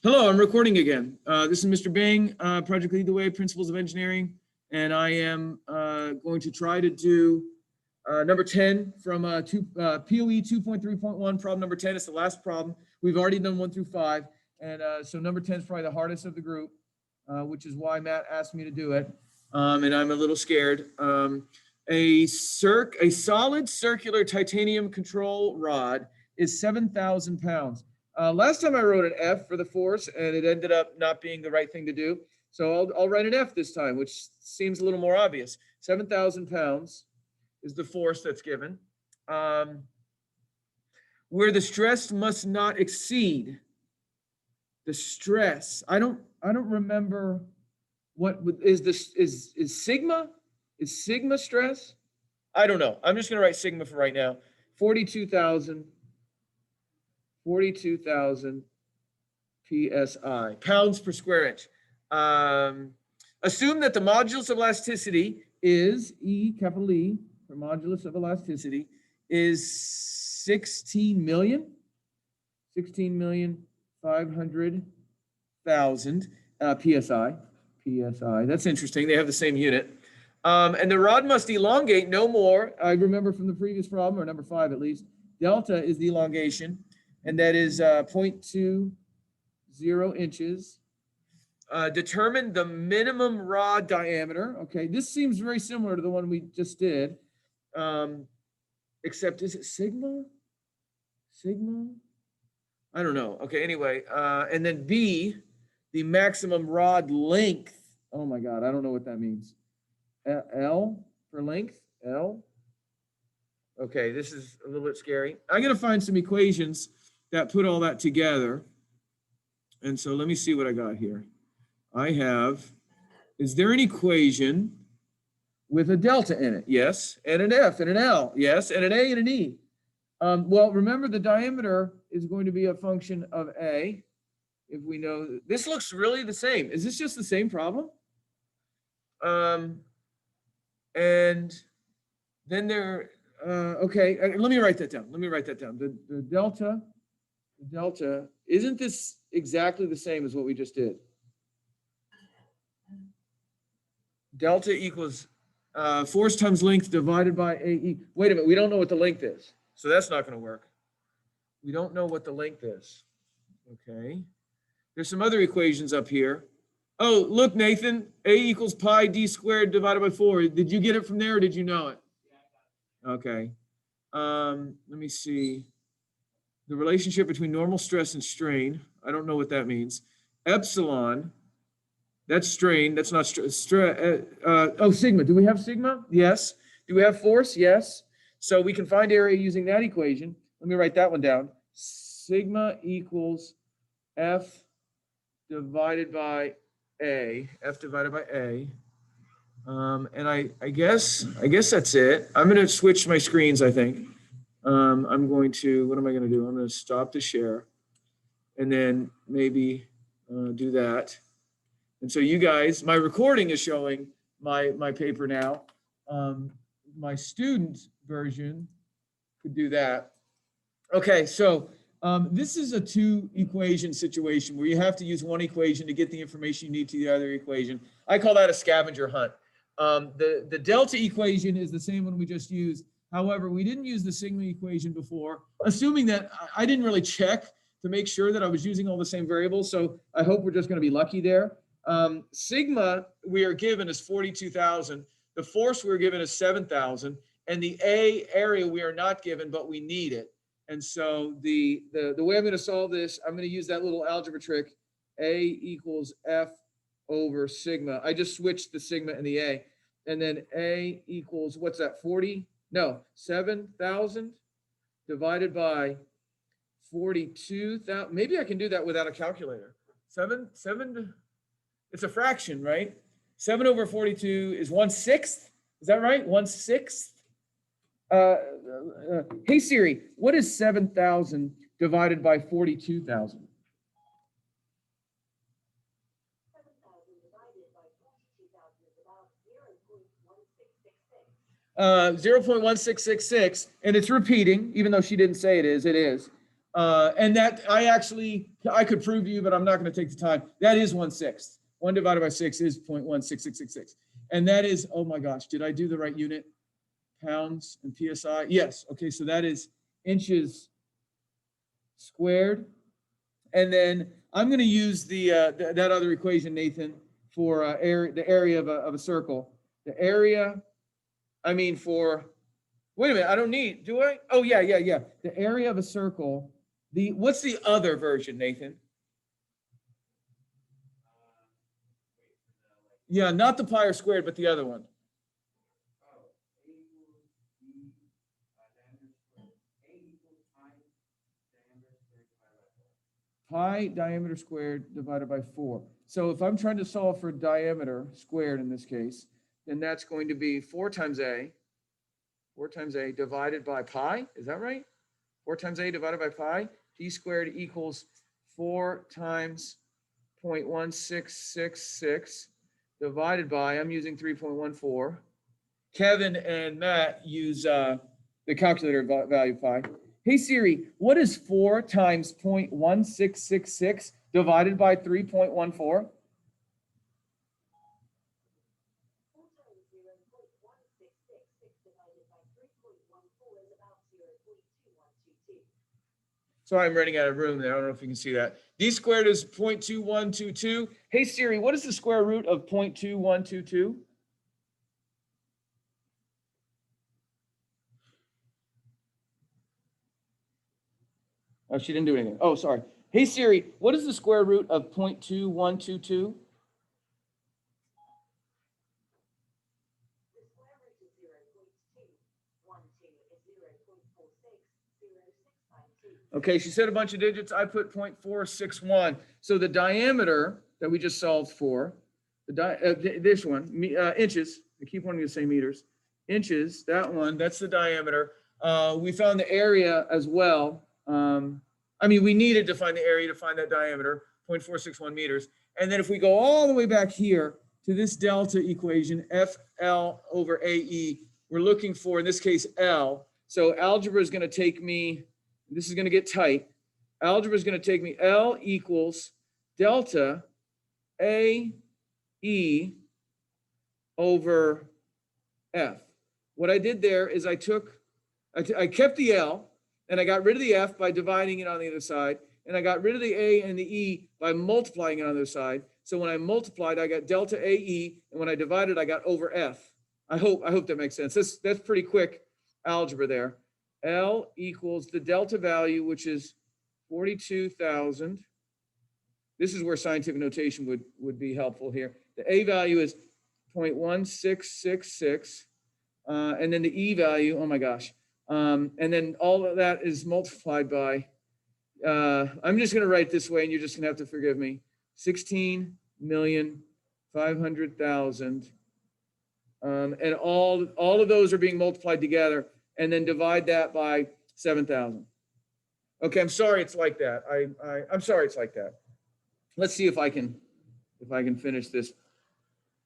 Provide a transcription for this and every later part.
Hello, I'm recording again. This is Mr. Bing, Project Lead the Way, Principles of Engineering, and I am going to try to do number 10 from POE 2.3.1, problem number 10. It's the last problem. We've already done 1 through 5, and so number 10 is probably the hardest of the group, which is why Matt asked me to do it, and I'm a little scared. A solid circular titanium control rod is 7,000 pounds. Last time I wrote an F for the force, and it ended up not being the right thing to do. So I'll write an F this time, which seems a little more obvious. 7,000 pounds is the force that's given. Where the stress must not exceed the stress. I don't remember what is this is sigma? Is sigma stress? I don't know. I'm just going to write sigma for right now. 42,000 PSI, pounds per square inch. Assume that the modulus of elasticity is E, capital E, for modulus of elasticity, is 16,500,000 PSI. PSI, that's interesting. They have the same unit. And the rod must elongate no more. I remember from the previous problem, or number 5 at least, delta is the elongation, and that is 0.20 inches. Determine the minimum rod diameter. Okay, this seems very similar to the one we just did, except is it sigma? Sigma? I don't know. Okay, anyway, and then B, the maximum rod length. Oh my God, I don't know what that means. L for length, L. Okay, this is a little bit scary. I'm going to find some equations that put all that together. And so let me see what I got here. I have, is there an equation with a delta in it? Yes. And an F and an L? Yes. And an A and an E? Well, remember the diameter is going to be a function of A. If we know, this looks really the same. Is this just the same problem? And then there, okay, let me write that down. The delta, isn't this exactly the same as what we just did? Delta equals force times length divided by AE. Wait a minute, we don't know what the length is. So that's not going to work. We don't know what the length is. Okay. There's some other equations up here. Oh, look, Nathan, A equals pi d squared divided by 4. Did you get it from there or did you know it? Okay. Let me see. The relationship between normal stress and strain. I don't know what that means. Epsilon, that's strain. That's not sigma. Do we have sigma? Yes. Do we have force? Yes. So we can find area using that equation. Let me write that one down. Sigma equals F divided by A. F divided by A. And I guess that's it. I'm going to switch my screens, I think. I'm going to, what am I going to do? I'm going to stop the share and then maybe do that. And so you guys, my recording is showing my paper now. My student version could do that. Okay, so this is a 2 equation situation where you have to use one equation to get the information you need to the other equation. I call that a scavenger hunt. The delta equation is the same one we just used. However, we didn't use the sigma equation before, assuming that I didn't really check to make sure that I was using all the same variables. So I hope we're just going to be lucky there. Sigma we are given is 42,000. The force we are given is 7,000. And the A area we are not given, but we need it. And so the way I'm going to solve this, I'm going to use that little algebra trick. A equals F over sigma. I just switched the sigma and the A. And then A equals, what's that, 40? No, 7,000 divided by 42,000. Maybe I can do that without a calculator. It's a fraction, right? 7 over 42 is 1/6. Is that right? 1/6. Hey Siri, what is 7,000 divided by 42,000? 0.1666, and it's repeating, even though she didn't say it is, And that I could prove to you, but I'm not going to take the time. That is 1/6. 1 divided by 6 is 0.16666. And that is, oh my gosh, did I do the right unit? Pounds and PSI? Yes. Okay, so that is inches squared. And then I'm going to use that other equation, Nathan, for the area of a circle. The area, wait a minute, I don't need, do I? Oh, yeah. The area of a circle. What's the other version, Nathan? Yeah, not the pi r squared, but the other one. Pi diameter squared divided by 4. So if I'm trying to solve for diameter squared in this case, then that's going to be 4 times a divided by pi. Is that right? 4 times a divided by pi. D squared equals 4 times 0.1666 divided by, I'm using 3.14. Kevin and Matt use the calculator value pi. Hey Siri, what is 4 times 0.1666 divided by 3.14? Sorry, I'm running out of room there. I don't know if you can see that. D squared is 0.2122. Hey Siri, what is the square root of 0.2122? Oh, she didn't do anything. Oh, sorry. Hey Siri, what is the square root of 0.2122? Okay, she said a bunch of digits. I put 0.461. So the diameter that we just solved for, this one, inches. I keep wanting to say meters. Inches, that one, that's the diameter. We found the area as well. We needed to find the area to find that diameter, 0.461 meters. And then if we go all the way back here to this delta equation, FL over AE, we're looking for, in this case, L. So algebra is going to take me, this is going to get tight. Algebra is going to take me L equals delta AE over F. What I did there is I kept the L and I got rid of the F by dividing it on the other side. And I got rid of the A and the E by multiplying it on the other side. So when I multiplied, I got delta AE. And when I divided, I got over F. I hope that makes sense. That's pretty quick algebra there. L equals the delta value, which is 42,000. This is where scientific notation would be helpful here. The A value is 0.1666. And then the E value, oh my gosh. And then all of that is multiplied by, I'm just going to write this way and you're just going to have to forgive me. 16,500,000. And all of those are being multiplied together and then divide that by 7,000. Okay, I'm sorry it's like that. I'm sorry it's like that. Let's see if I can finish this.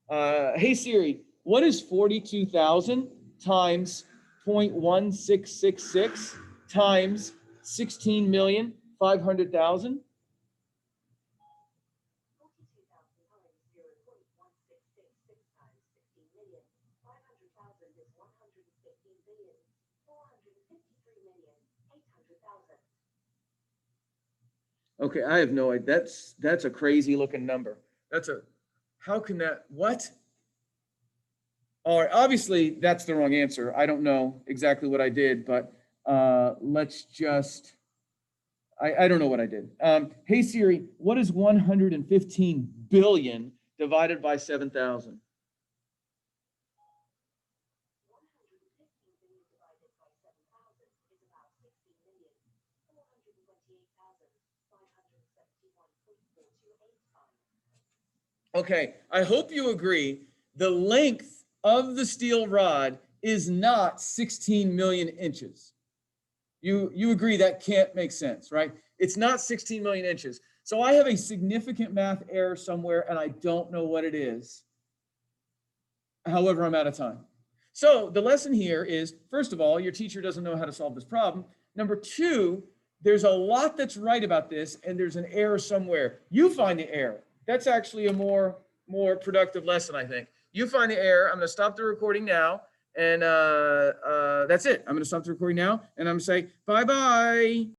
Hey Siri, what is 42,000 times 0.1666 times 16,500,000? Okay, I have no idea. That's a crazy looking number. How can that, what? All right, obviously that's the wrong answer. I don't know exactly what I did, but let's just, I don't know what I did. Hey Siri, what is 115 billion divided by 7,000? Okay, I hope you agree. The length of the steel rod is not 16 million inches. You agree that can't make sense, right? It's not 16 million inches. So I have a significant math error somewhere and I don't know what it is. However, I'm out of time. So the lesson here is, first of all, your teacher doesn't know how to solve this problem. Number two, there's a lot that's right about this, and there's an error somewhere. You find the error. That's actually a more productive lesson, I think. You find the error. I'm going to stop the recording now, and that's it. I'm going to stop the recording now, and I'm going to say bye-bye.